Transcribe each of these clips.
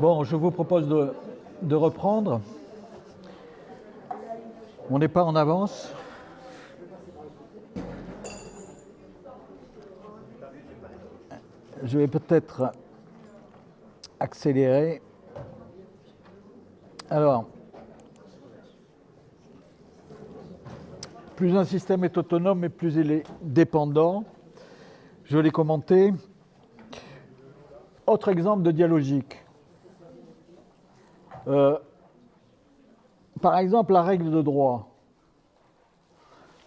Bon, je vous propose de reprendre. On n'est pas en avance. Je vais peut-être accélérer. Alors, plus un système est autonome et plus il est dépendant. Je l'ai commenté. Autre exemple de dialogique. Par exemple, la règle de droit.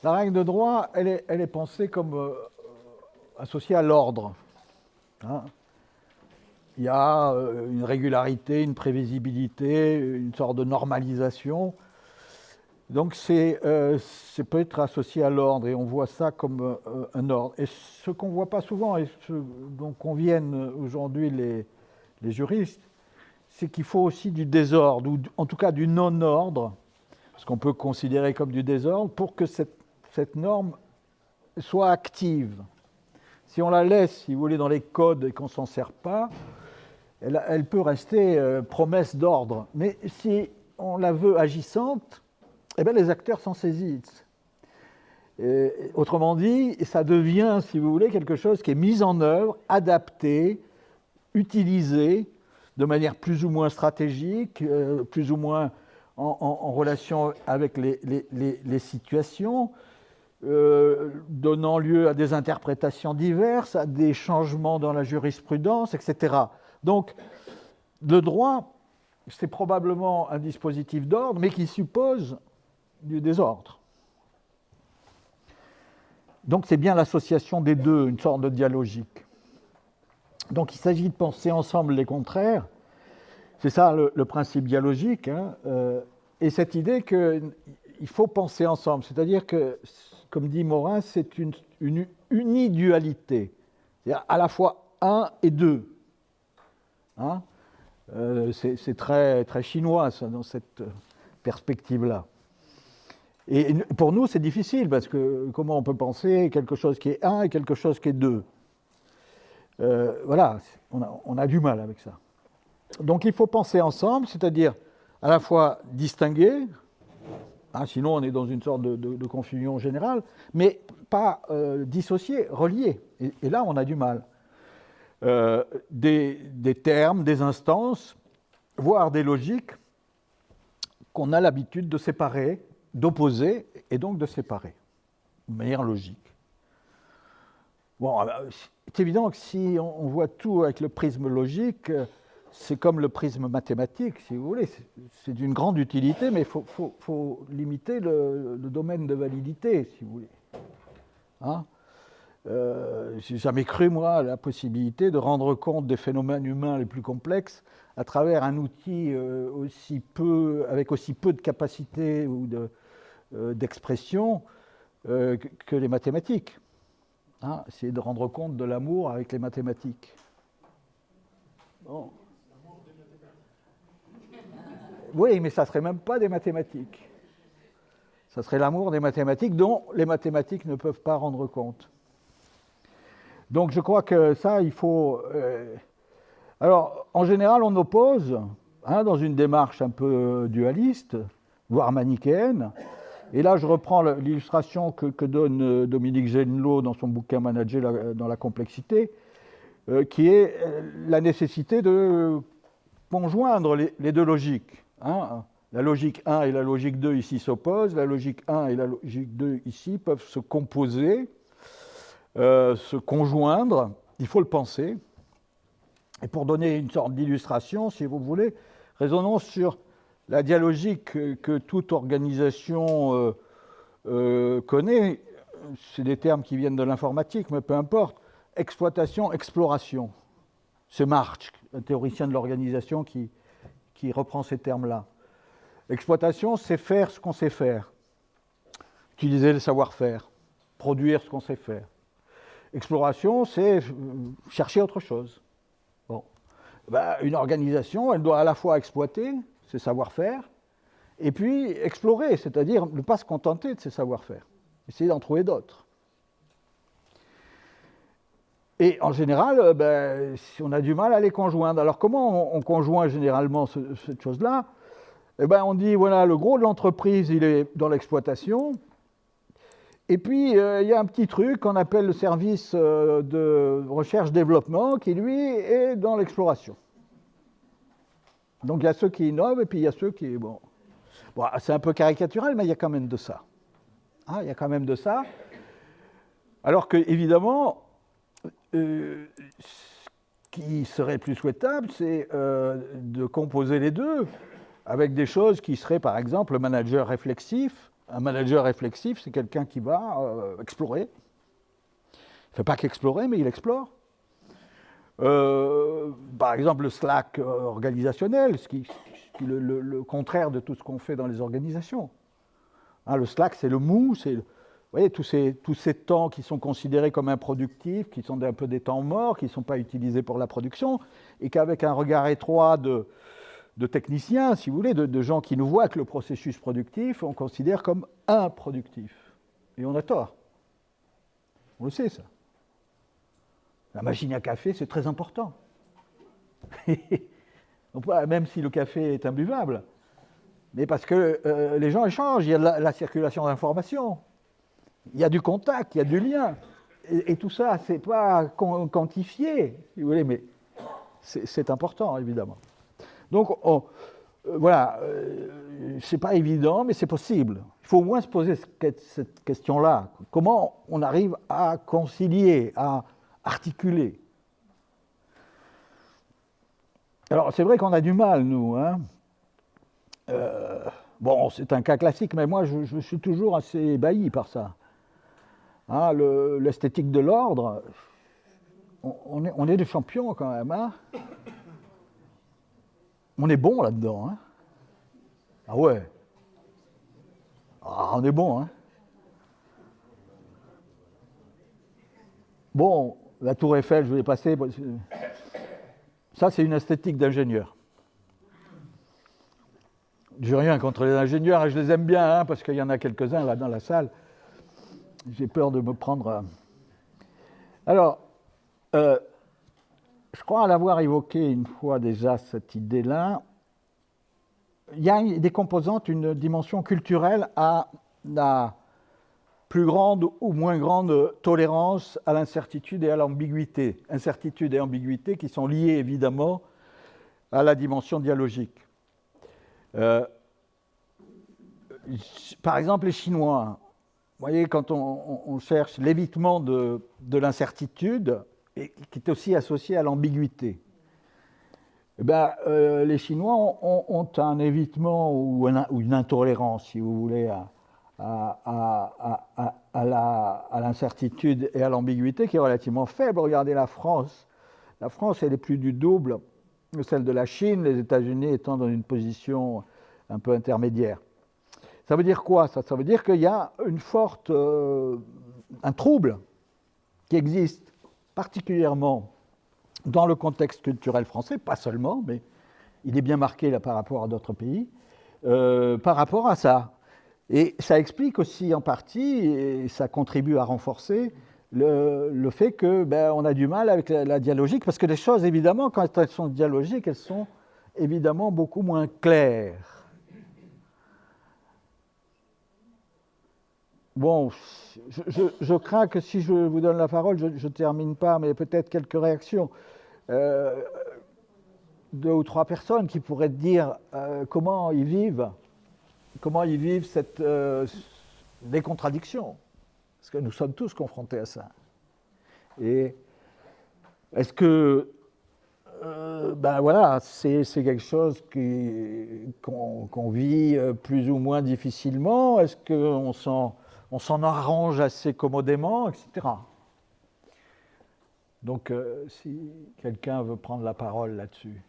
La règle de droit, elle est pensée comme associée à l'ordre. Hein. Il y a une régularité, une prévisibilité, une sorte de normalisation. Donc, c'est peut être associé à l'ordre, et on voit ça comme un ordre. Et ce qu'on ne voit pas souvent, et ce dont conviennent aujourd'hui les juristes, c'est qu'il faut aussi du désordre, ou en tout cas du non-ordre, ce qu'on peut considérer comme du désordre, pour que cette norme soit active. Si on la laisse, si vous voulez, dans les codes et qu'on ne s'en sert pas, elle peut rester promesse d'ordre. Mais si on la veut agissante, eh bien, les acteurs s'en saisissent. Et, autrement dit, ça devient, si vous voulez, quelque chose qui est mis en œuvre, adapté, utilisé de manière plus ou moins stratégique, plus ou moins en relation avec les situations, donnant lieu à des interprétations diverses, à des changements dans la jurisprudence, etc. Donc, le droit, c'est probablement un dispositif d'ordre, mais qui suppose du désordre. Donc, c'est bien l'association des deux, une sorte de dialogique. Donc, il s'agit de penser ensemble les contraires. C'est ça le principe dialogique, hein, et cette idée qu'il faut penser ensemble. C'est-à-dire que, comme dit Morin, c'est une unidualité. C'est-à-dire à la fois un et deux. Hein, c'est très, très chinois, ça, dans cette perspective-là. Et pour nous, c'est difficile, parce que comment on peut penser quelque chose qui est un et quelque chose qui est deux? Voilà, on a du mal avec ça. Donc il faut penser ensemble, c'est-à-dire à la fois distinguer, hein, sinon on est dans une sorte de confusion générale, mais pas dissocier, relier. Et là, on a du mal. Des termes, des instances, voire des logiques qu'on a l'habitude de séparer, d'opposer et donc de séparer, de manière logique. Bon, c'est évident que si on voit tout avec le prisme logique, c'est comme le prisme mathématique, si vous voulez, c'est d'une grande utilité, mais il faut limiter le domaine de validité, si vous voulez. Hein, j'ai jamais cru, moi, à la possibilité de rendre compte des phénomènes humains les plus complexes à travers un outil avec aussi peu de capacité ou d'expression que les mathématiques. Hein, essayer de rendre compte de l'amour avec les mathématiques. Bon. Oui, mais ça ne serait même pas des mathématiques. Ça serait l'amour des mathématiques dont les mathématiques ne peuvent pas rendre compte. Donc je crois que ça, il faut... Alors, en général, on oppose, hein, dans une démarche un peu dualiste, voire manichéenne. Et là, je reprends l'illustration que donne Dominique Genelot dans son bouquin Manager dans la complexité, qui est la nécessité de conjoindre les deux logiques. Hein. La logique 1 et la logique 2 ici s'opposent, la logique 1 et la logique 2 ici peuvent se composer, se conjoindre, il faut le penser. Et pour donner une sorte d'illustration, si vous voulez, raisonnons sur la dialogique que toute organisation connaît. C'est des termes qui viennent de l'informatique, mais peu importe. Exploitation, exploration. C'est Marx, un théoricien de l'organisation, qui reprend ces termes-là. Exploitation, c'est faire ce qu'on sait faire. Utiliser le savoir-faire. Produire ce qu'on sait faire. Exploration, c'est chercher autre chose. Bon. Ben, une organisation, elle doit à la fois exploiter ses savoir-faire et puis explorer, c'est-à-dire ne pas se contenter de ses savoir-faire. Essayer d'en trouver d'autres. Et en général, si on a du mal à les conjoindre. Alors comment on conjoint généralement cette chose-là? Eh ben, on dit, voilà, le gros de l'entreprise, il est dans l'exploitation. Et puis, il y a un petit truc qu'on appelle le service de recherche-développement qui, lui, est dans l'exploration. Donc, il y a ceux qui innovent et puis il y a ceux qui... Bon, c'est un peu caricatural, mais il y a quand même de ça. Hein, il y a quand même de ça. Alors que, évidemment, ce qui serait plus souhaitable, c'est de composer les deux avec des choses qui seraient, par exemple, le manager réflexif. Un manager réflexif, c'est quelqu'un qui va explorer. Il ne fait pas qu'explorer, mais il explore. Par exemple, le Slack organisationnel, ce qui est le contraire de tout ce qu'on fait dans les organisations. Hein, le Slack, c'est le mou, c'est... Vous voyez, tous ces temps qui sont considérés comme improductifs, qui sont un peu des temps morts, qui ne sont pas utilisés pour la production, et qu'avec un regard étroit de techniciens, si vous voulez, de gens qui nous voient que le processus productif, on considère comme improductif. Et on a tort. On le sait, ça. La machine à café, c'est très important. Même si le café est imbuvable. Mais parce que les gens échangent, il y a la circulation d'informations. Il y a du contact, il y a du lien. Et tout ça, c'est pas quantifié, si vous voulez, mais c'est important, évidemment. Donc, voilà, c'est pas évident, mais c'est possible. Il faut au moins se poser cette question-là. Comment on arrive à concilier, à articuler? Alors, c'est vrai qu'on a du mal, nous. Hein. Bon, c'est un cas classique, mais moi, je suis toujours assez ébahi par ça. Hein, l'esthétique de l'ordre, on est des champions quand même. Hein. On est bon là-dedans. Hein. Ah ouais. Ah, on est bon. Hein. Bon, la tour Eiffel, je vais passer. Ça, c'est une esthétique d'ingénieur. Je n'ai rien contre les ingénieurs, et je les aime bien, hein, parce qu'il y en a quelques-uns là dans la salle. J'ai peur de me prendre... Alors, je crois l'avoir évoqué une fois déjà, cette idée-là. Il y a des composantes, une dimension culturelle à la plus grande ou moins grande tolérance à l'incertitude et à l'ambiguïté. Incertitude et ambiguïté qui sont liées évidemment à la dimension dialogique. Par exemple, les Chinois... Vous voyez, quand on cherche l'évitement de l'incertitude, et qui est aussi associé à l'ambiguïté, eh ben, les Chinois ont un évitement ou une intolérance, si vous voulez, à l'incertitude et à l'ambiguïté qui est relativement faible. Regardez la France. La France, elle est plus du double de celle de la Chine, les États-Unis étant dans une position un peu intermédiaire. Ça veut dire quoi, ça? Ça veut dire qu'il y a un trouble qui existe particulièrement dans le contexte culturel français, pas seulement, mais il est bien marqué là par rapport à d'autres pays, par rapport à ça. Et ça explique aussi en partie, et ça contribue à renforcer le fait que on a du mal avec la dialogique, parce que les choses, évidemment, quand elles sont dialogiques, elles sont évidemment beaucoup moins claires. Bon, je crains que si je vous donne la parole, je ne termine pas, mais peut-être quelques réactions. 2 ou 3 personnes qui pourraient dire comment ils vivent des contradictions. Parce que nous sommes tous confrontés à ça. Et est-ce que voilà, c'est quelque chose qu'on vit plus ou moins difficilement? Est-ce qu'on s'en arrange assez commodément, etc. Donc, si quelqu'un veut prendre la parole là-dessus.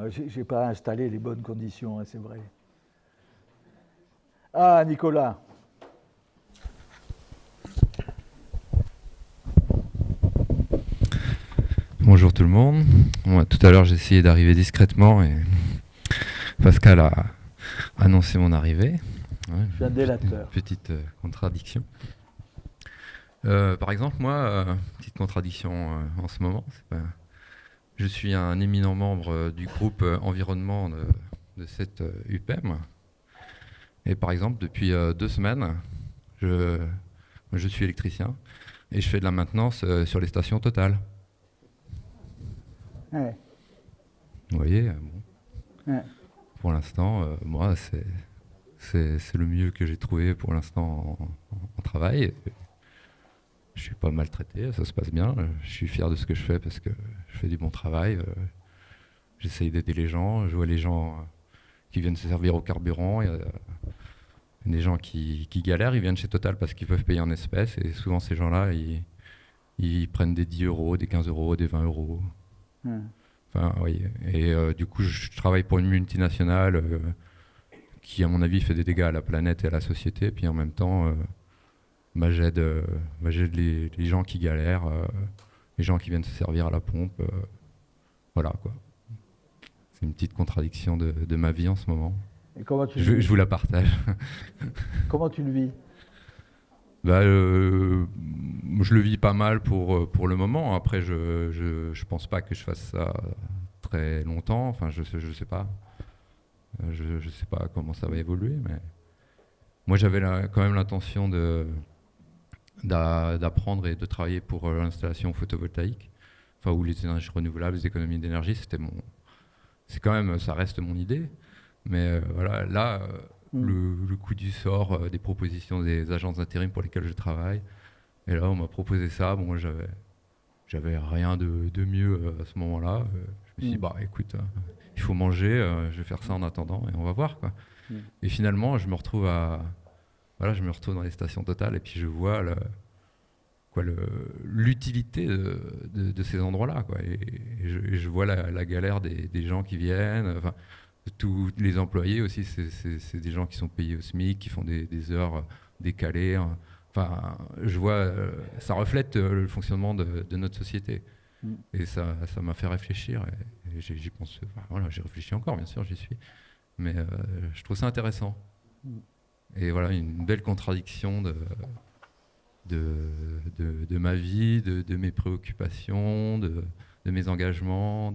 Je n'ai pas installé les bonnes conditions, hein, c'est vrai. Ah, Nicolas. Bonjour tout le monde. Moi, tout à l'heure, j'ai essayé d'arriver discrètement et Pascal a annoncé mon arrivée. Ouais, je suis un délateur. Petite contradiction. Par exemple, moi, petite contradiction en ce moment, je suis un éminent membre du groupe environnement de cette UPEM. Et par exemple, depuis 2 semaines, je, je suis électricien et je fais de la maintenance sur les stations Total. Ouais. Vous voyez, bon, Ouais. pour l'instant, moi, c'est le mieux que j'ai trouvé pour l'instant en travail. Je suis pas maltraité, ça se passe bien. Je suis fier de ce que je fais parce que je fais du bon travail. J'essaye d'aider les gens. Je vois les gens qui viennent se servir au carburant. Il y a des gens qui galèrent, ils viennent chez Total parce qu'ils peuvent payer en espèces. Et souvent, ces gens-là, ils prennent des 10 euros, des 15 euros, des 20 euros. Ouais. Enfin, oui. Et du coup, je travaille pour une multinationale qui, à mon avis, fait des dégâts à la planète et à la société. Puis en même temps, j'aide les gens qui galèrent, les gens qui viennent se servir à la pompe. Voilà, quoi. C'est une petite contradiction de ma vie en ce moment. Et comment tu le Je vis? vous la partage. Comment tu le vis? Bah, je le vis pas mal pour le moment. Après, je pense pas que je fasse ça très longtemps. Enfin, je sais pas. Je sais pas comment ça va évoluer, mais moi j'avais quand même l'intention d'apprendre et de travailler pour l'installation photovoltaïque, enfin ou les énergies renouvelables, les économies d'énergie. C'est quand même, ça reste mon idée. Mais voilà, là, le coup du sort des propositions des agences d'intérim pour lesquelles je travaille. Et là, on m'a proposé ça. Bon, moi, j'avais rien de mieux à ce moment-là. Je me suis dit, bah écoute, il faut manger, je vais faire ça en attendant et on va voir, quoi. Et finalement, voilà, je me retrouve dans les stations Total et puis je vois l'utilité de ces endroits-là, quoi. Et je vois la galère des gens qui viennent. Enfin, tous les employés aussi, c'est des gens qui sont payés au SMIC, qui font des heures décalées. Hein. Enfin, je vois, ça reflète le fonctionnement de notre société. Et ça m'a fait réfléchir. Et j'y pense. Enfin, voilà, j'ai réfléchi encore, bien sûr, j'y suis. Mais je trouve ça intéressant. Et voilà, une belle contradiction de ma vie, de mes préoccupations, de mes engagements,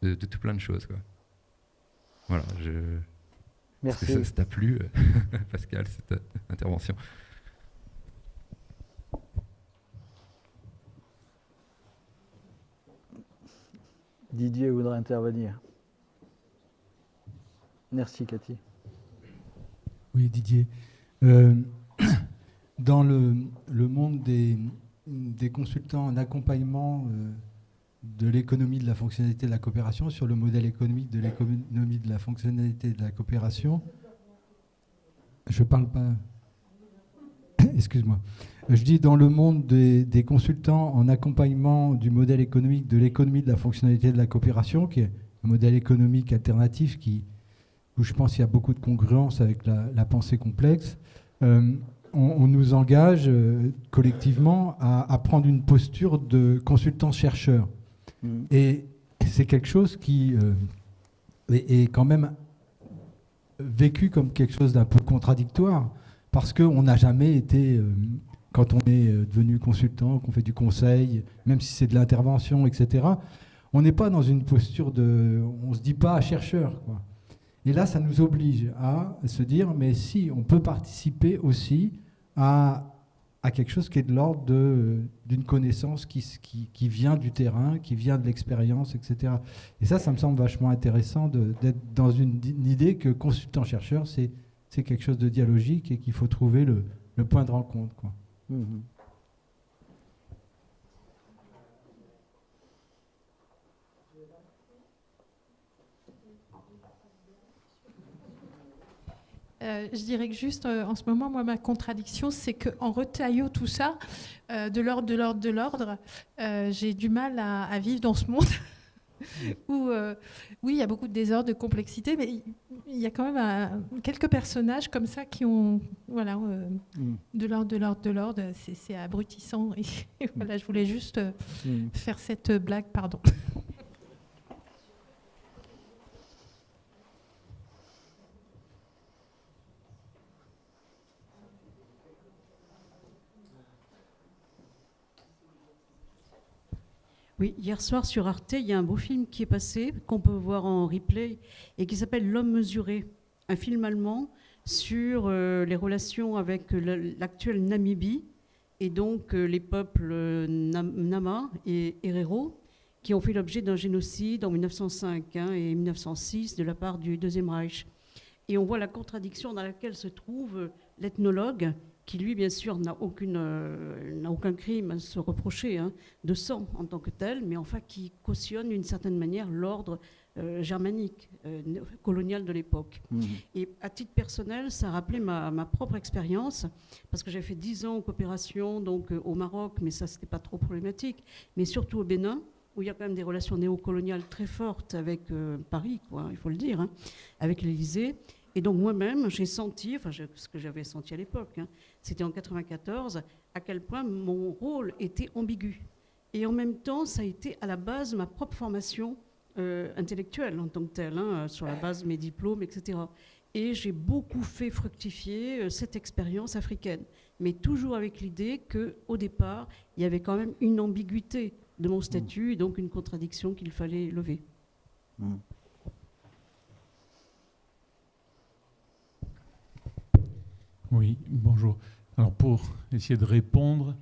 de tout plein de choses, quoi. Voilà, est-ce que Merci. ça t'a plu, Pascal, cette intervention? Didier voudrait intervenir. Merci, Cathy. Oui, Didier. Dans le monde des consultants en accompagnement de l'économie de la fonctionnalité de la coopération, sur le modèle économique de l'économie de la fonctionnalité de la coopération, je parle pas... Excuse-moi. Je dis dans le monde des consultants en accompagnement du modèle économique de l'économie de la fonctionnalité de la coopération, qui est un modèle économique alternatif où je pense qu'il y a beaucoup de congruence avec la pensée complexe. On nous engage collectivement à prendre une posture de consultant-chercheur. Et c'est quelque chose qui est quand même vécu comme quelque chose d'un peu contradictoire, parce qu'on n'a jamais été, quand on est devenu consultant, qu'on fait du conseil, même si c'est de l'intervention, etc., on n'est pas dans une posture de... On ne se dit pas chercheur, quoi. Et là, ça nous oblige à se dire, mais si, on peut participer aussi à quelque chose qui est de l'ordre d'une connaissance qui vient du terrain, qui vient de l'expérience, etc. Et ça me semble vachement intéressant d'être dans une idée que consultant-chercheur, c'est quelque chose de dialogique et qu'il faut trouver le point de rencontre, quoi. Je dirais que juste en ce moment, moi, ma contradiction, c'est qu'en retaillant tout ça, de l'ordre, j'ai du mal à vivre dans ce monde où, oui, il y a beaucoup de désordre, de complexité, mais il y a quand même quelques personnages comme ça qui ont, voilà, de l'ordre, c'est abrutissant. Et voilà, je voulais juste faire cette blague, pardon. Oui, hier soir sur Arte, il y a un beau film qui est passé, qu'on peut voir en replay, et qui s'appelle L'homme mesuré, un film allemand sur les relations avec l'actuelle Namibie, et donc les peuples Nama et Herero, qui ont fait l'objet d'un génocide en 1905 et 1906 de la part du Deuxième Reich. Et on voit la contradiction dans laquelle se trouve l'ethnologue, qui lui, bien sûr, n'a aucun crime à se reprocher de sang en tant que tel, mais enfin qui cautionne d'une certaine manière l'ordre germanique, colonial de l'époque. Et à titre personnel, ça a rappelé ma propre expérience, parce que j'ai fait 10 ans en coopération donc, au Maroc, mais ça, c'était pas trop problématique, mais surtout au Bénin, où il y a quand même des relations néocoloniales très fortes avec Paris, quoi, il faut le dire, avec l'Élysée. Et donc moi-même, j'ai senti, ce que j'avais senti à l'époque, c'était en 1994, à quel point mon rôle était ambigu. Et en même temps, ça a été à la base de ma propre formation intellectuelle en tant que telle, sur la base de mes diplômes, etc. Et j'ai beaucoup fait fructifier cette expérience africaine, mais toujours avec l'idée qu'au départ, il y avait quand même une ambiguïté de mon statut, et donc une contradiction qu'il fallait lever. Oui, bonjour. Alors pour essayer de répondre,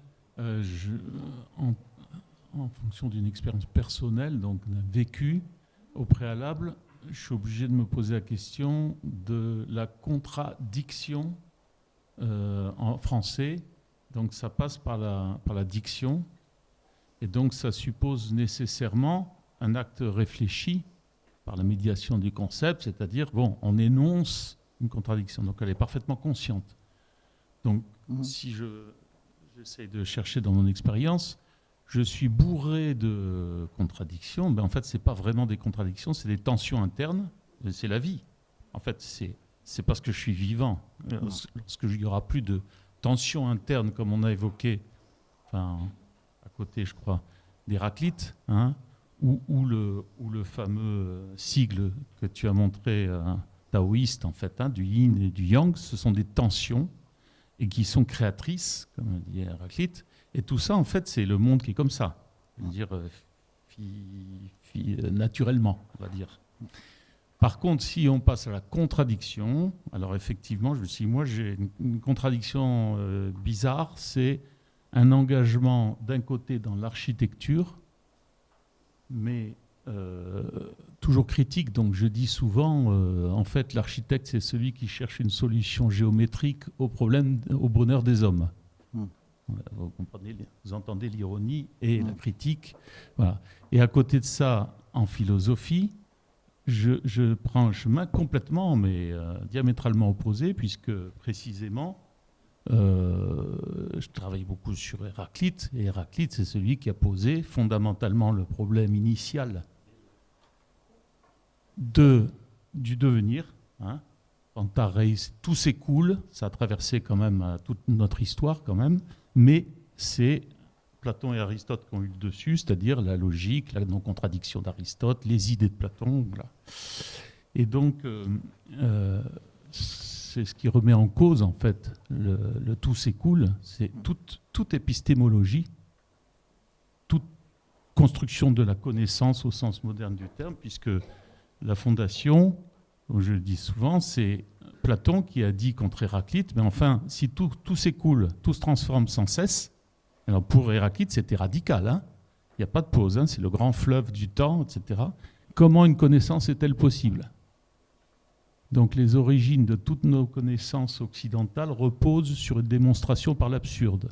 en fonction d'une expérience personnelle, donc d'un vécu, au préalable, je suis obligé de me poser la question de la contradiction en français. Donc ça passe par la diction, et donc ça suppose nécessairement un acte réfléchi par la médiation du concept, c'est-à-dire, bon, on énonce une contradiction, donc elle est parfaitement consciente. Donc, si j'essaie de chercher dans mon expérience, je suis bourré de contradictions. Ben, en fait, ce n'est pas vraiment des contradictions, c'est des tensions internes. C'est la vie. En fait, c'est parce que je suis vivant. Lorsqu'il n'y aura plus de tensions internes, comme on a évoqué, enfin, à côté, je crois, d'Héraclite, ou le fameux sigle que tu as montré, taoïste, en fait, du yin et du yang, ce sont des tensions et qui sont créatrices, comme dit Héraclite. Et tout ça, en fait, c'est le monde qui est comme ça. C'est-à-dire, naturellement, on va dire. Par contre, si on passe à la contradiction, alors effectivement, moi, j'ai une contradiction bizarre, c'est un engagement d'un côté dans l'architecture, mais toujours critique. Donc je dis souvent, en fait, l'architecte, c'est celui qui cherche une solution géométrique au problème, au bonheur des hommes. Vous comprenez, vous entendez l'ironie et la critique. Voilà. Et à côté de ça, en philosophie, je prends un chemin complètement, mais diamétralement opposé, puisque précisément, je travaille beaucoup sur Héraclite, et Héraclite, c'est celui qui a posé fondamentalement le problème initial du devenir. Antareis, tout s'écoule, ça a traversé quand même toute notre histoire quand même, mais c'est Platon et Aristote qui ont eu le dessus, c'est-à-dire la logique, la non-contradiction d'Aristote, les idées de Platon. Voilà. Et donc, c'est ce qui remet en cause, en fait, le tout s'écoule. C'est toute épistémologie, toute construction de la connaissance au sens moderne du terme, puisque la fondation, comme je le dis souvent, c'est Platon qui a dit contre Héraclite, mais enfin, si tout s'écoule, tout se transforme sans cesse, alors pour Héraclite, c'était radical. Il n'y a pas de pause, c'est le grand fleuve du temps, etc. Comment une connaissance est-elle possible ? Donc les origines de toutes nos connaissances occidentales reposent sur une démonstration par l'absurde.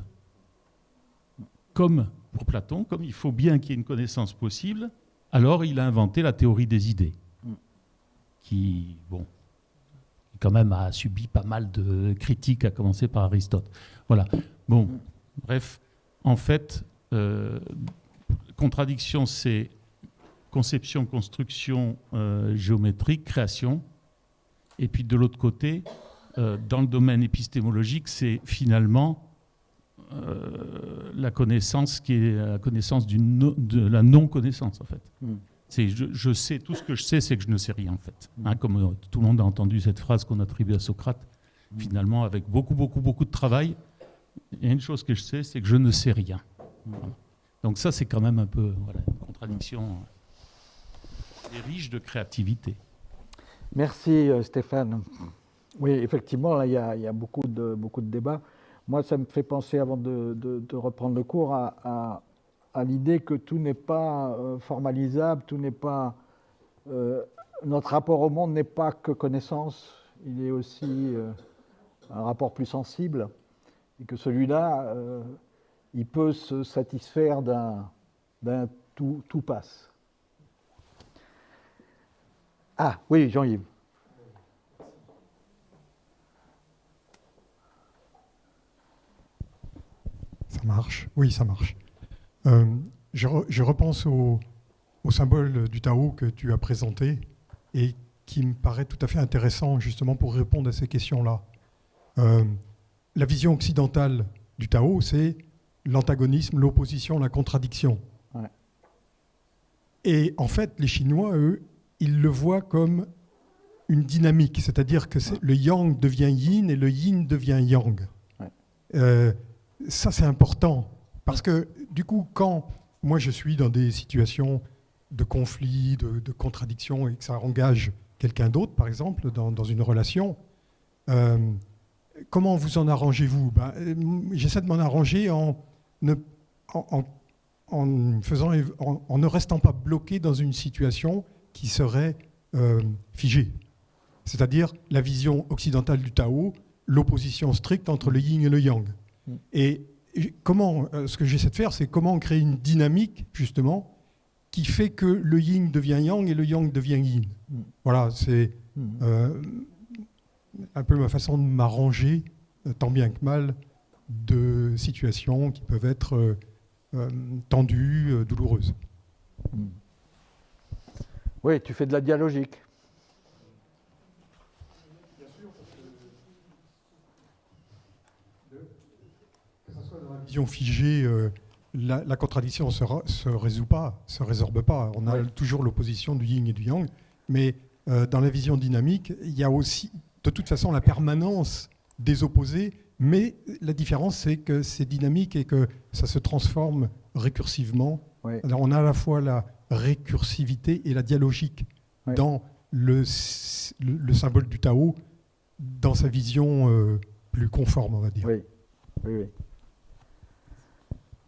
Comme pour Platon, comme il faut bien qu'il y ait une connaissance possible, alors il a inventé la théorie des idées, qui, bon, quand même a subi pas mal de critiques, à commencer par Aristote. Voilà. Bon, bref, en fait, contradiction, c'est conception, construction géométrique, création. Et puis de l'autre côté, dans le domaine épistémologique, c'est finalement la connaissance qui est la connaissance de la non-connaissance, en fait. C'est je sais, tout ce que je sais, c'est que je ne sais rien, en fait. Comme tout le monde a entendu cette phrase qu'on attribue à Socrate, finalement, avec beaucoup de travail. Il y a une chose que je sais, c'est que je ne sais rien. Voilà. Donc ça, c'est quand même un peu une contradiction et riche de créativité. Merci Stéphane. Oui, effectivement, là, il y a beaucoup de débats. Moi, ça me fait penser, avant de reprendre le cours, à l'idée que tout n'est pas formalisable, tout n'est pas... notre rapport au monde n'est pas que connaissance, il est aussi un rapport plus sensible, et que celui-là, il peut se satisfaire d'un tout passe. Ah, oui, Jean-Yves. Ça marche, oui, ça marche. Je repense au symbole du Tao que tu as présenté et qui me paraît tout à fait intéressant justement pour répondre à ces questions-là. La vision occidentale du Tao, c'est l'antagonisme, l'opposition, la contradiction. Ouais. Et en fait, les Chinois, eux, ils le voient comme une dynamique, c'est-à-dire que le yang devient yin et le yin devient yang. Ouais. Ça, c'est important, parce que du coup, quand moi je suis dans des situations de conflit, de contradiction, et que ça engage quelqu'un d'autre, par exemple, dans une relation, comment vous en arrangez-vous? J'essaie de m'en arranger en ne restant pas bloqué dans une situation qui serait figée. C'est-à-dire la vision occidentale du Tao, l'opposition stricte entre le yin et le yang. Et ce que j'essaie de faire, c'est comment créer une dynamique, justement, qui fait que le yin devient yang et le yang devient yin. Voilà, c'est un peu ma façon de m'arranger, tant bien que mal, de situations qui peuvent être tendues, douloureuses. Oui, tu fais de la dialogique. Vision figée, la contradiction ne se résout pas, se résorbe pas. On a toujours l'opposition du yin et du yang, mais dans la vision dynamique, il y a aussi, de toute façon, la permanence des opposés, mais la différence, c'est que c'est dynamique et que ça se transforme récursivement. Ouais. Alors, on a à la fois la récursivité et la dialogique dans le symbole du Tao, dans sa vision plus conforme, on va dire. Oui, oui, oui.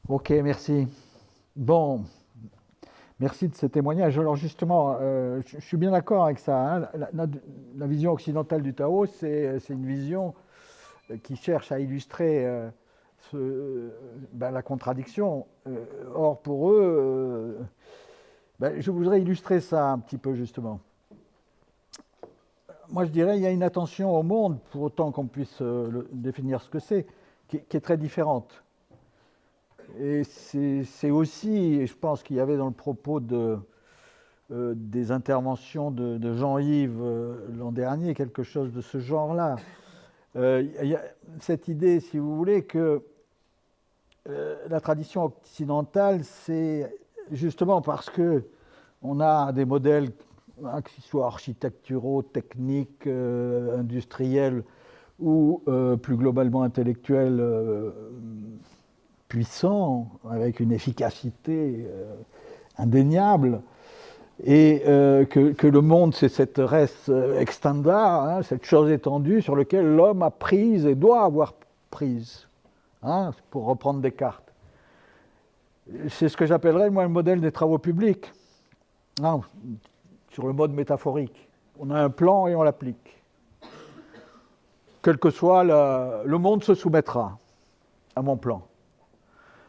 Ok, merci. Bon, merci de ce témoignage. Alors justement, je suis bien d'accord avec ça. Hein. La vision occidentale du Tao, c'est une vision qui cherche à illustrer la contradiction. Or, pour eux, je voudrais illustrer ça un petit peu justement. Moi, je dirais qu'il y a une attention au monde, pour autant qu'on puisse définir ce que c'est, qui est très différente. Et c'est aussi, et je pense qu'il y avait dans le propos des interventions de Jean-Yves l'an dernier, quelque chose de ce genre-là. Il y a cette idée, si vous voulez, que la tradition occidentale, c'est justement parce qu'on a des modèles, qu'ils soient architecturaux, techniques, industriels ou plus globalement intellectuels, puissant, avec une efficacité indéniable, et que le monde, c'est cette res extenda, hein, cette chose étendue sur laquelle l'homme a prise et doit avoir prise, hein, pour reprendre Descartes. C'est ce que j'appellerais, moi, le modèle des travaux publics, hein, sur le mode métaphorique. On a un plan et on l'applique. Quel que soit le monde se soumettra à mon plan.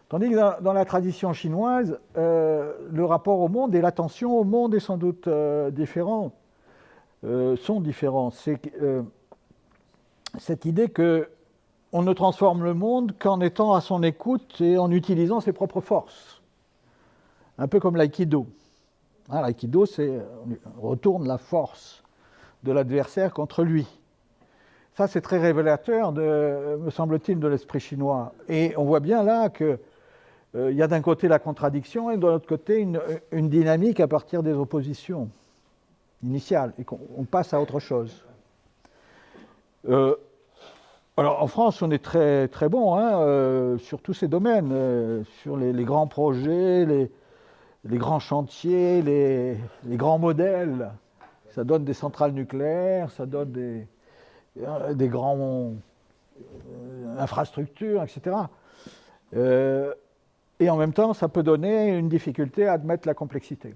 Tandis que dans la tradition chinoise, le rapport au monde et l'attention au monde est sans doute différent, sont différents. C'est cette idée qu'on ne transforme le monde qu'en étant à son écoute et en utilisant ses propres forces. Un peu comme l'aïkido. Hein, l'aïkido, c'est on retourne la force de l'adversaire contre lui. Ça, c'est très révélateur, me semble-t-il, de l'esprit chinois. Et on voit bien là que il y a d'un côté la contradiction et de l'autre côté une dynamique à partir des oppositions initiales et qu'on passe à autre chose. Alors en France, on est très, très bon hein, sur tous ces domaines, sur les grands projets, les grands chantiers, les grands modèles. Ça donne des centrales nucléaires, ça donne des grands infrastructures, etc. Et en même temps, ça peut donner une difficulté à admettre la complexité. Est-ce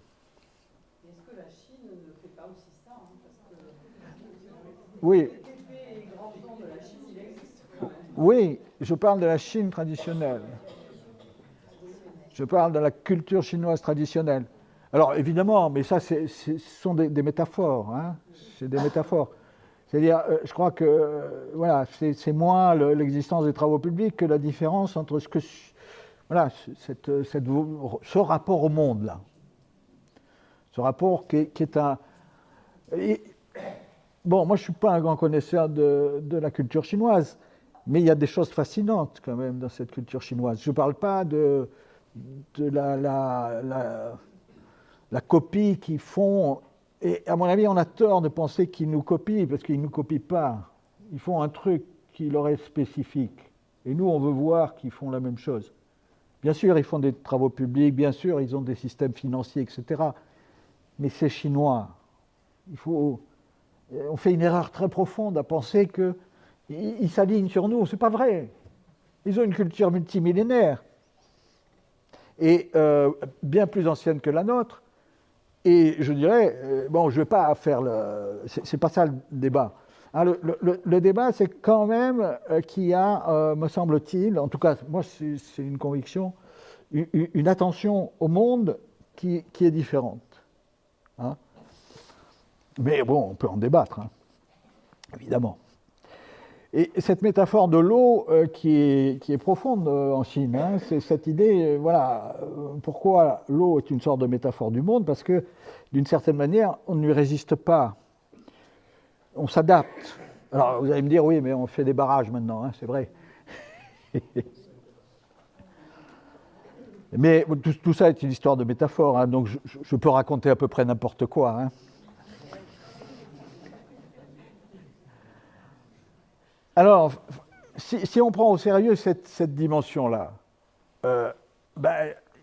que la Chine ne fait pas aussi ça Oui. Les TP et grands plans de la Chine, il existe quand même. Oui, je parle de la Chine traditionnelle. Je parle de la culture chinoise traditionnelle. Alors évidemment, mais ça, ce sont des métaphores. Hein, c'est des métaphores. C'est-à-dire, je crois que voilà, c'est moins l'existence des travaux publics que la différence entre ce que voilà, ce rapport au monde là, ce rapport qui est un. Bon, moi je suis pas un grand connaisseur de la culture chinoise, mais il y a des choses fascinantes quand même dans cette culture chinoise. Je ne parle pas de la copie qu'ils font. Et à mon avis, on a tort de penser qu'ils nous copient, parce qu'ils ne nous copient pas. Ils font un truc qui leur est spécifique. Et nous, on veut voir qu'ils font la même chose. Bien sûr, ils font des travaux publics, bien sûr, ils ont des systèmes financiers, etc. Mais c'est chinois. On fait une erreur très profonde à penser qu'ils s'alignent sur nous. Ce n'est pas vrai. Ils ont une culture multimillénaire, et bien plus ancienne que la nôtre. Et je dirais, bon, je ne vais pas faire c'est pas ça le débat. Hein, le débat, c'est quand même qu'il y a, me semble-t-il, en tout cas, moi, c'est une conviction, une attention au monde qui est différente. Hein. Mais bon, on peut en débattre, hein, évidemment. Et cette métaphore de l'eau qui est profonde en Chine, hein, c'est cette idée, voilà, pourquoi l'eau est une sorte de métaphore du monde, parce que d'une certaine manière, on ne lui résiste pas, on s'adapte. Alors vous allez me dire, oui, mais on fait des barrages maintenant, hein, c'est vrai. Mais tout ça est une histoire de métaphore, hein, donc je peux raconter à peu près n'importe quoi. Hein. Alors, si on prend au sérieux cette dimension-là, il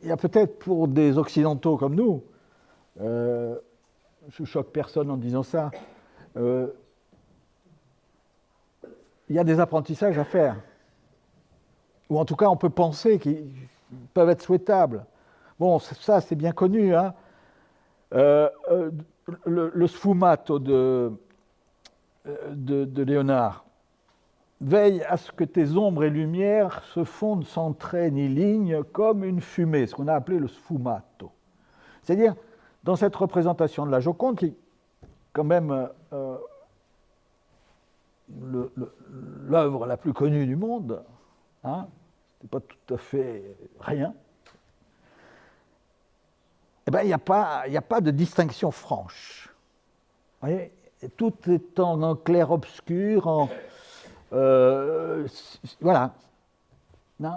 y a peut-être pour des Occidentaux comme nous, je ne choque personne en disant ça, il y a des apprentissages à faire. Ou en tout cas, on peut penser qu'ils peuvent être souhaitables. Bon, ça, c'est bien connu. Hein. Le sfumato de Léonard. Veille à ce que tes ombres et lumières se fondent sans trait ni ligne comme une fumée, ce qu'on a appelé le sfumato. C'est-à-dire, dans cette représentation de la Joconde, qui est quand même l'œuvre la plus connue du monde, hein, c'est pas tout à fait rien, eh ben, il n'y a pas de distinction franche. Vous voyez, tout est en clair-obscur, voilà, non,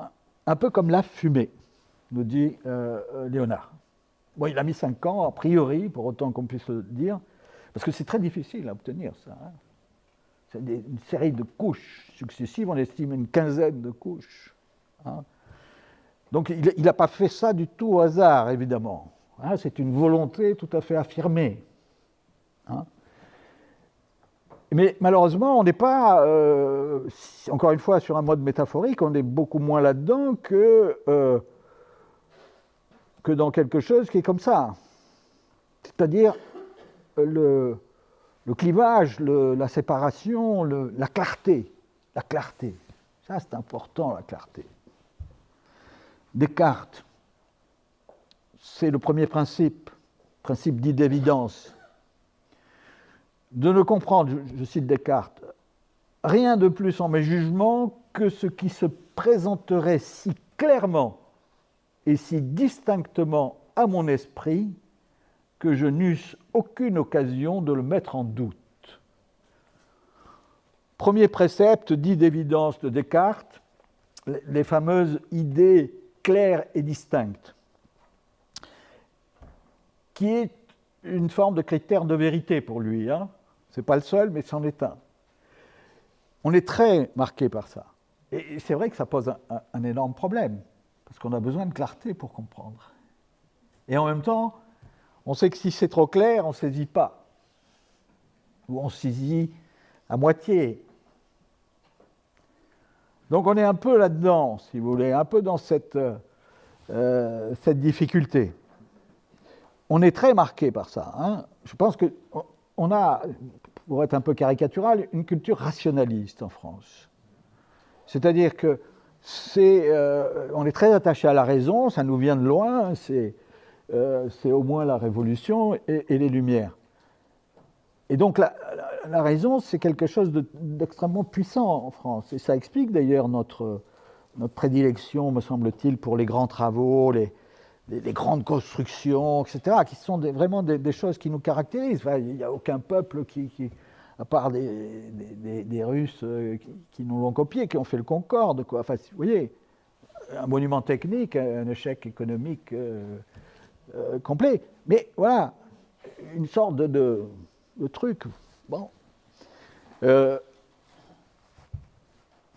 un peu comme la fumée, nous dit Léonard. Bon, il a mis 5 ans, a priori, pour autant qu'on puisse le dire, parce que c'est très difficile à obtenir, ça. Hein. C'est une série de couches successives, on estime une quinzaine de couches. Hein. Donc, il n'a pas fait ça du tout au hasard, évidemment. Hein, c'est une volonté tout à fait affirmée. Hein. Mais malheureusement, on n'est pas, encore une fois, sur un mode métaphorique, on est beaucoup moins là-dedans que dans quelque chose qui est comme ça. C'est-à-dire le clivage, la séparation, la clarté. La clarté. Ça, c'est important, la clarté. Descartes, c'est le premier principe dit d'évidence. De ne comprendre, je cite Descartes, rien de plus en mes jugements que ce qui se présenterait si clairement et si distinctement à mon esprit que je n'eusse aucune occasion de le mettre en doute. Premier précepte dit d'évidence de Descartes, les fameuses idées claires et distinctes, qui est une forme de critère de vérité pour lui. Hein. Ce n'est pas le seul, mais c'en est un. on est très marqué par ça. Et c'est vrai que ça pose un énorme problème, parce qu'on a besoin de clarté pour comprendre. Et en même temps, on sait que si c'est trop clair, on ne saisit pas. Ou on saisit à moitié. Donc on est un peu là-dedans, si vous voulez, un peu dans cette difficulté. On est très marqué par ça. Hein. Je pense qu'on a, pour être un peu caricatural, une culture rationaliste en France. C'est-à-dire que on est très attaché à la raison, ça nous vient de loin, c'est au moins la Révolution et les Lumières. Et donc la raison, c'est quelque chose d'extrêmement puissant en France. Et ça explique d'ailleurs notre prédilection, me semble-t-il, pour les grands travaux, les grandes constructions, etc., qui sont vraiment des choses qui nous caractérisent. Enfin, il n'y a aucun peuple à part des Russes qui nous l'ont copié, qui ont fait le Concorde, quoi. Enfin, vous voyez, un monument technique, un échec économique complet. Mais voilà, une sorte de truc. Bon.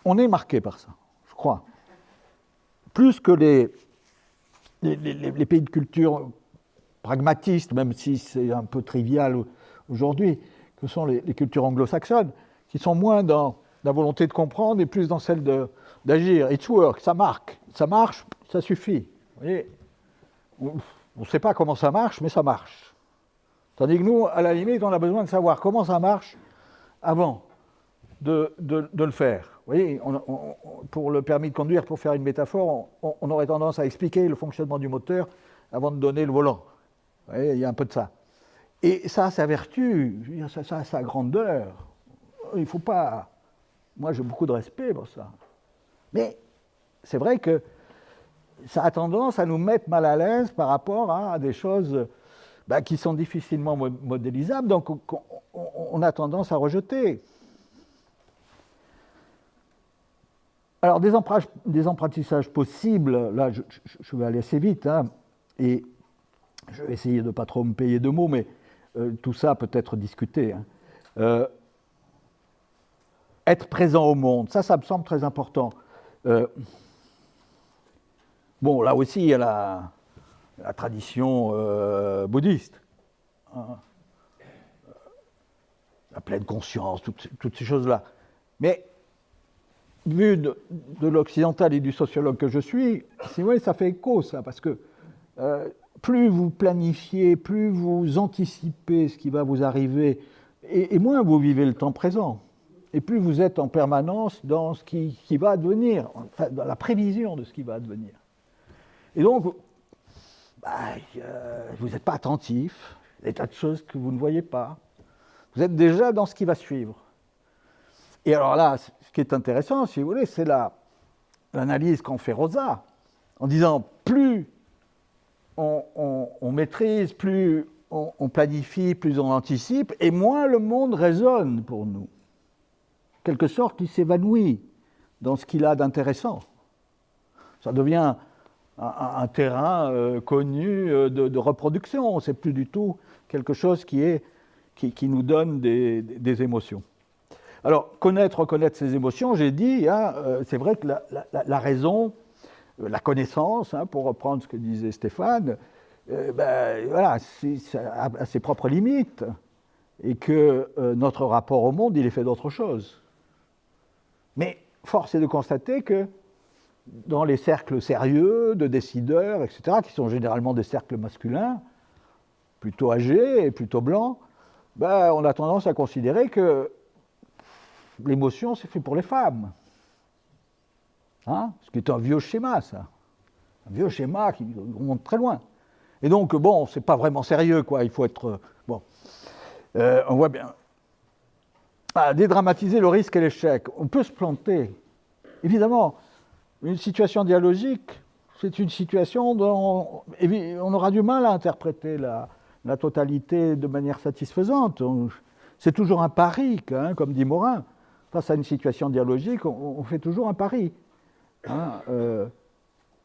On est marqué par ça, je crois. Plus que les pays de culture pragmatistes, même si c'est un peu trivial aujourd'hui, que sont les cultures anglo-saxonnes, qui sont moins dans la volonté de comprendre et plus dans celle d'agir. It's work, ça marche, ça suffit. Vous voyez, on ne sait pas comment ça marche, mais ça marche. Tandis que nous, à la limite, on a besoin de savoir comment ça marche avant de le faire. Vous voyez, pour le permis de conduire, pour faire une métaphore, on aurait tendance à expliquer le fonctionnement du moteur avant de donner le volant. Vous voyez, il y a un peu de ça. Et ça a sa vertu, ça a sa grandeur. Il ne faut pas... Moi, j'ai beaucoup de respect pour ça. Mais c'est vrai que ça a tendance à nous mettre mal à l'aise par rapport à des choses qui sont difficilement modélisables, donc on a tendance à rejeter. Alors, des apprentissages possibles, là, je vais aller assez vite, hein, et je vais essayer de ne pas trop me payer de mots, mais tout ça peut être discuté. Hein. Être présent au monde, ça me semble très important. Bon, là aussi, il y a la tradition bouddhiste. Hein. La pleine conscience, toutes ces choses-là. Mais vu de l'occidental et du sociologue que je suis, si vous voyez, ça fait écho, ça, parce que plus vous planifiez, plus vous anticipez ce qui va vous arriver, et moins vous vivez le temps présent. Et plus vous êtes en permanence dans ce qui va advenir, enfin, dans la prévision de ce qui va advenir. Et donc, vous n'êtes pas attentif, des tas de choses que vous ne voyez pas. Vous êtes déjà dans ce qui va suivre. Et alors là, ce qui est intéressant, si vous voulez, c'est l'analyse qu'en fait Rosa, en disant plus on maîtrise, plus on planifie, plus on anticipe, et moins le monde résonne pour nous. En quelque sorte, il s'évanouit dans ce qu'il a d'intéressant. Ça devient un terrain connu de reproduction. C'est plus du tout quelque chose qui nous donne des émotions. Alors, reconnaître ses émotions, j'ai dit, hein, c'est vrai que la raison, la connaissance, hein, pour reprendre ce que disait Stéphane, voilà, ça a ses propres limites, et que notre rapport au monde, il est fait d'autre chose. Mais force est de constater que dans les cercles sérieux, de décideurs, etc., qui sont généralement des cercles masculins, plutôt âgés et plutôt blancs, on a tendance à considérer que l'émotion, c'est fait pour les femmes. Hein? Ce qui est un vieux schéma, ça. Un vieux schéma qui remonte très loin. Et donc, bon, c'est pas vraiment sérieux, quoi. Il faut être... bon. On voit bien. Dédramatiser le risque et l'échec. On peut se planter. Évidemment, une situation dialogique, c'est une situation dont on aura du mal à interpréter la totalité de manière satisfaisante. C'est toujours un pari, hein, comme dit Morin. Face à une situation dialogique, on fait toujours un pari. Hein,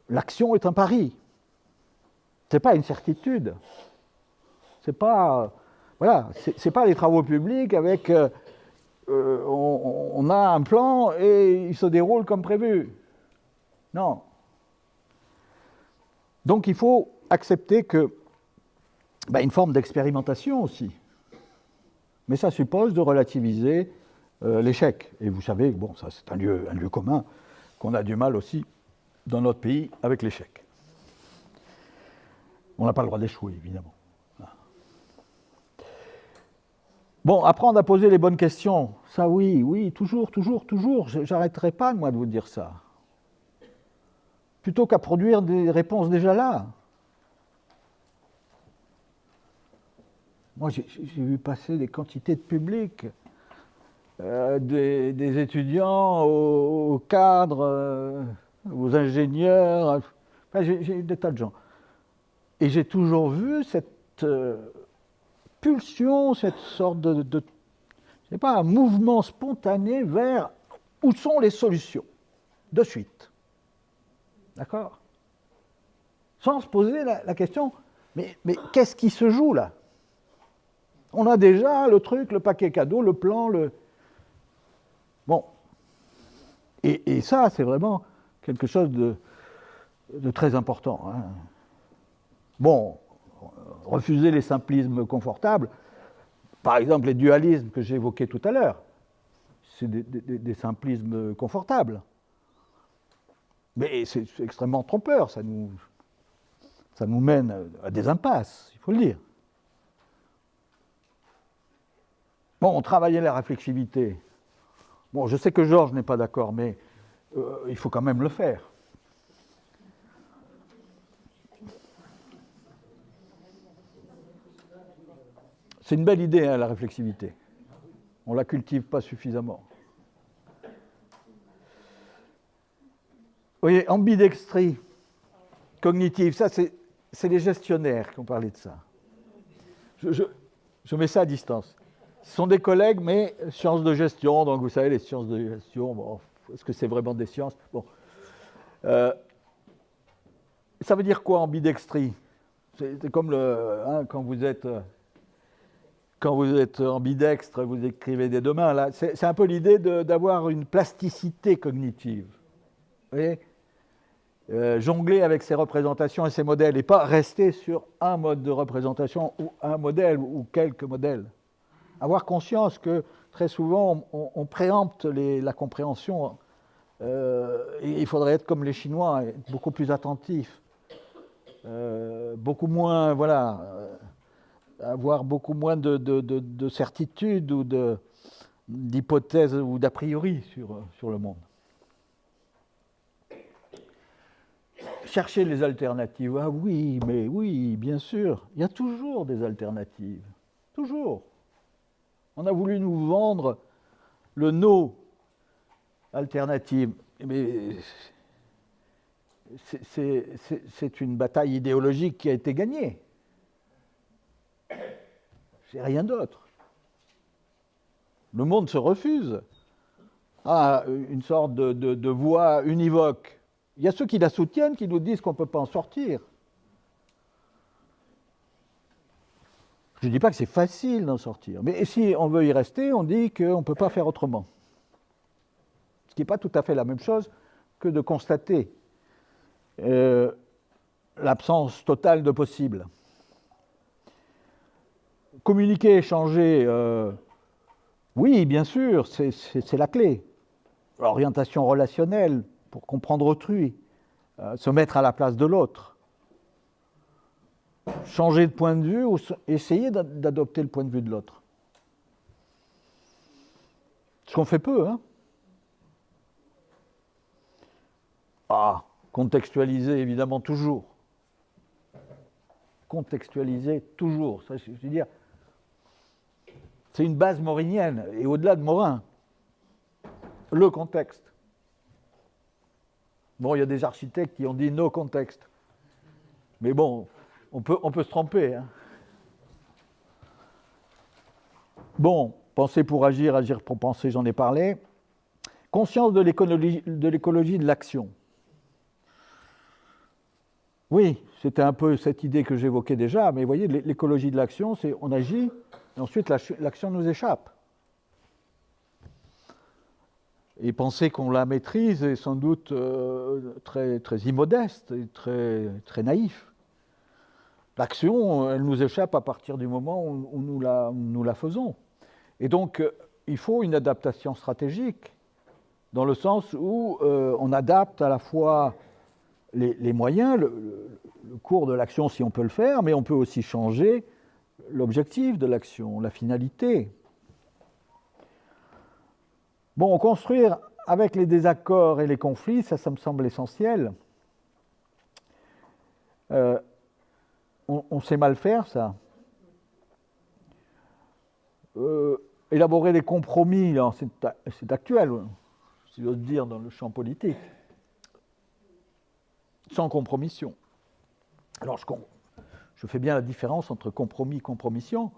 l'action est un pari. Ce n'est pas une certitude. C'est pas, voilà, c'est pas les travaux publics avec on a un plan et il se déroule comme prévu. Non. Donc il faut accepter que une forme d'expérimentation aussi. Mais ça suppose de relativiser l'échec. Et vous savez, bon, ça c'est un lieu commun, qu'on a du mal aussi dans notre pays avec l'échec. On n'a pas le droit d'échouer, évidemment. Bon, apprendre à poser les bonnes questions, ça oui, toujours. J'arrêterai pas, moi, de vous dire ça. Plutôt qu'à produire des réponses déjà là. Moi, j'ai vu passer des quantités de public, des étudiants aux cadres, aux ingénieurs, enfin, j'ai eu des tas de gens. Et j'ai toujours vu cette pulsion, cette sorte de je sais pas, un mouvement spontané vers où sont les solutions, de suite. D'accord? Sans se poser la question, mais qu'est-ce qui se joue là? On a déjà le truc, le paquet cadeau, le plan, Bon. Et ça, c'est vraiment quelque chose de très important. Hein. Bon, refuser les simplismes confortables, par exemple les dualismes que j'ai évoqués tout à l'heure, c'est des simplismes confortables. Mais c'est extrêmement trompeur, ça nous mène à des impasses, il faut le dire. Bon, on travaillait la réflexivité. Bon, je sais que Georges n'est pas d'accord, mais il faut quand même le faire. C'est une belle idée, hein, la réflexivité. On ne la cultive pas suffisamment. Vous voyez, ambidextrie cognitive, ça c'est les gestionnaires qui ont parlé de ça. Je mets ça à distance. Ce sont des collègues, mais sciences de gestion, donc vous savez, les sciences de gestion, bon, est-ce que c'est vraiment des sciences? Bon. Ça veut dire quoi, ambidextrie? C'est comme quand vous êtes ambidextre, vous écrivez des deux mains. Là, c'est un peu l'idée d'avoir une plasticité cognitive. Vous voyez, jongler avec ses représentations et ses modèles, et pas rester sur un mode de représentation ou un modèle ou quelques modèles. Avoir conscience que très souvent on préempte la compréhension. Et il faudrait être comme les Chinois, être beaucoup plus attentif, beaucoup moins, avoir beaucoup moins de certitude ou d'hypothèses ou d'a priori sur le monde. Chercher les alternatives. Ah oui, mais oui, bien sûr. Il y a toujours des alternatives. Toujours. On a voulu nous vendre le no alternative. Mais c'est une bataille idéologique qui a été gagnée. C'est rien d'autre. Le monde se refuse à une sorte de voie univoque. Il y a ceux qui la soutiennent, qui nous disent qu'on ne peut pas en sortir. Je ne dis pas que c'est facile d'en sortir, mais si on veut y rester, on dit qu'on ne peut pas faire autrement. Ce qui n'est pas tout à fait la même chose que de constater l'absence totale de possible. Communiquer, échanger, oui, bien sûr, c'est la clé. L'orientation relationnelle pour comprendre autrui, se mettre à la place de l'autre. Changer de point de vue ou essayer d'adopter le point de vue de l'autre. Ce qu'on fait peu, hein. Contextualiser, évidemment, toujours. Contextualiser, toujours. Ça, je veux dire, c'est une base maurinienne, et au-delà de Morin, le contexte. Bon, il y a des architectes qui ont dit no contexte. Mais bon, on peut se tromper. Hein. Bon, penser pour agir, agir pour penser, j'en ai parlé. Conscience de l'écologie de l'action. Oui, c'était un peu cette idée que j'évoquais déjà, mais vous voyez, l'écologie de l'action, c'est on agit, et ensuite l'action nous échappe. Et penser qu'on la maîtrise est sans doute très, très immodeste et très, très naïf. L'action, elle nous échappe à partir du moment où nous la faisons. Et donc, il faut une adaptation stratégique, dans le sens où on adapte à la fois les moyens, le cours de l'action si on peut le faire, mais on peut aussi changer l'objectif de l'action, la finalité. Bon, construire avec les désaccords et les conflits, ça me semble essentiel. On sait mal faire, ça. Élaborer des compromis, c'est actuel, si j'ose dire, dans le champ politique. Sans compromission. Alors, je fais bien la différence entre compromis et compromission.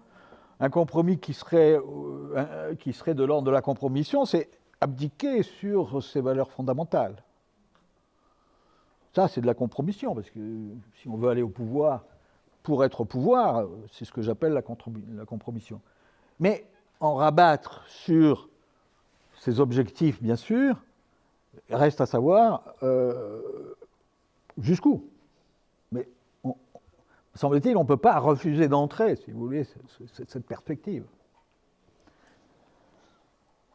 Un compromis qui serait de l'ordre de la compromission, c'est abdiquer sur ses valeurs fondamentales. Ça, c'est de la compromission, parce que si on veut aller au pouvoir pour être au pouvoir, c'est ce que j'appelle la compromission. Mais en rabattre sur ses objectifs, bien sûr, reste à savoir jusqu'où. Mais, semble-t-il, on ne peut pas refuser d'entrer, si vous voulez, cette perspective.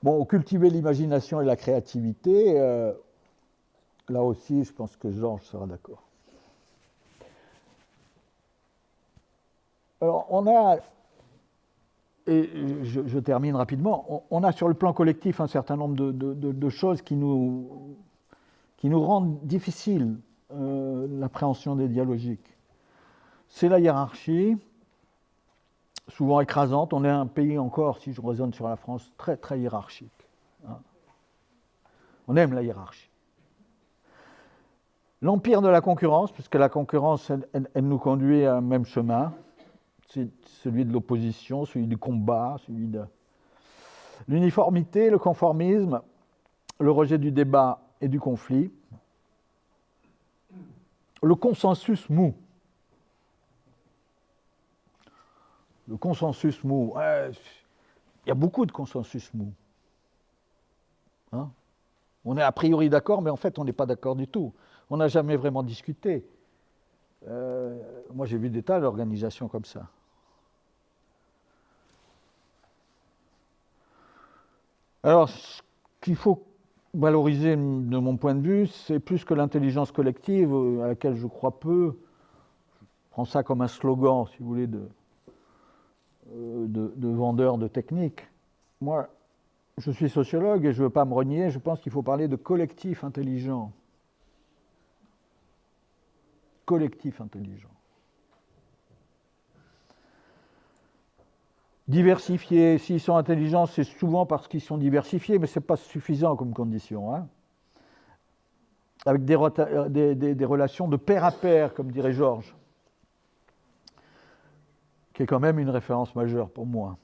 Bon, cultiver l'imagination et la créativité, là aussi, je pense que Georges sera d'accord. Alors, on a, et je termine rapidement, on a sur le plan collectif un certain nombre de choses qui nous rendent difficile l'appréhension des dialogiques. C'est la hiérarchie, souvent écrasante. On est un pays encore, si je raisonne sur la France, très, très hiérarchique. Hein. On aime la hiérarchie. L'empire de la concurrence, puisque la concurrence, elle nous conduit à un même chemin, c'est celui de l'opposition, celui du combat, celui de l'uniformité, le conformisme, le rejet du débat et du conflit, le consensus mou. Le consensus mou, il y a beaucoup de consensus mou. Hein? On est a priori d'accord, mais en fait, on n'est pas d'accord du tout. On n'a jamais vraiment discuté. Moi, j'ai vu des tas d'organisations comme ça. Alors, ce qu'il faut valoriser, de mon point de vue, c'est plus que l'intelligence collective, à laquelle je crois peu. Je prends ça comme un slogan, si vous voulez, de vendeurs de techniques. Moi, je suis sociologue et je ne veux pas me renier, je pense qu'il faut parler de collectif intelligent. Collectif intelligent. Diversifiés, s'ils sont intelligents, c'est souvent parce qu'ils sont diversifiés, mais ce n'est pas suffisant comme condition. Hein. Avec des relations de pair à pair, comme dirait Georges, qui est quand même une référence majeure pour moi.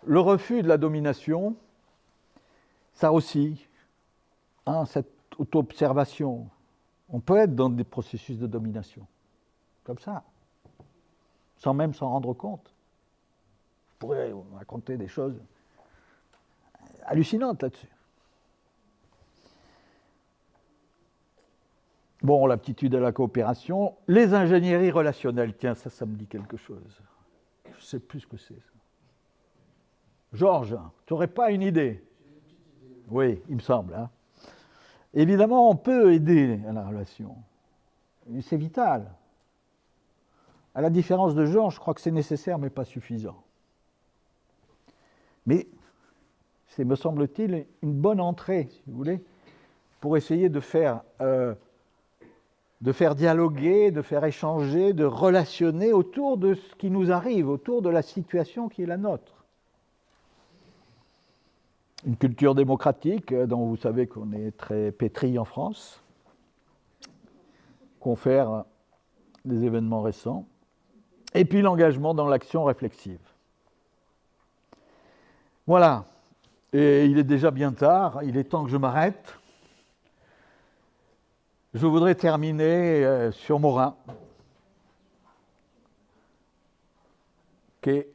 Le refus de la domination, ça aussi, hein, cette auto-observation. On peut être dans des processus de domination, comme ça, sans même s'en rendre compte. Je pourrais vous raconter des choses hallucinantes là-dessus. Bon, l'aptitude à la coopération, les ingénieries relationnelles, tiens, ça me dit quelque chose. Je ne sais plus ce que c'est, ça. Georges, tu n'aurais pas une idée? Oui, il me semble. Hein. Évidemment, on peut aider à la relation. C'est vital. À la différence de Georges, je crois que c'est nécessaire, mais pas suffisant. Mais c'est, me semble-t-il, une bonne entrée, si vous voulez, pour essayer de faire dialoguer, de faire échanger, de relationner autour de ce qui nous arrive, autour de la situation qui est la nôtre. Une culture démocratique dont vous savez qu'on est très pétri en France, confère des événements récents, et puis l'engagement dans l'action réflexive. Voilà, et il est déjà bien tard, il est temps que je m'arrête. Je voudrais terminer sur Morin, qui est,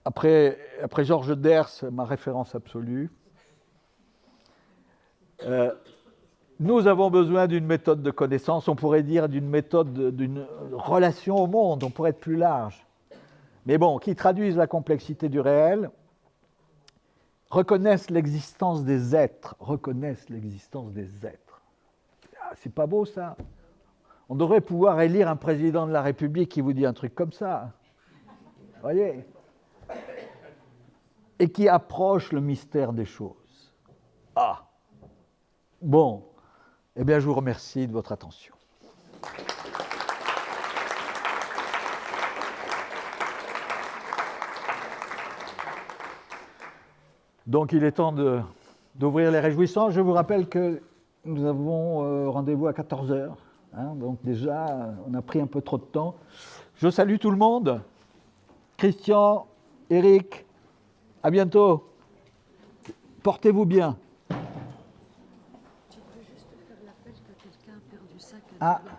après Georges Derse, ma référence absolue. Nous avons besoin d'une méthode de connaissance, on pourrait dire d'une méthode, d'une relation au monde, on pourrait être plus large. Mais bon, qui traduisent la complexité du réel, reconnaissent l'existence des êtres, Ah, c'est pas beau ça. On devrait pouvoir élire un président de la République qui vous dit un truc comme ça. Vous voyez ? Et qui approche le mystère des choses. Ah, bon, eh bien je vous remercie de votre attention. Donc il est temps d'ouvrir les réjouissances. Je vous rappelle que nous avons rendez-vous à 14h. Donc déjà, on a pris un peu trop de temps. Je salue tout le monde. Christian, Eric, à bientôt. Portez-vous bien. Tu peux juste faire l'appel que quelqu'un a perdu sa caméra. Ah.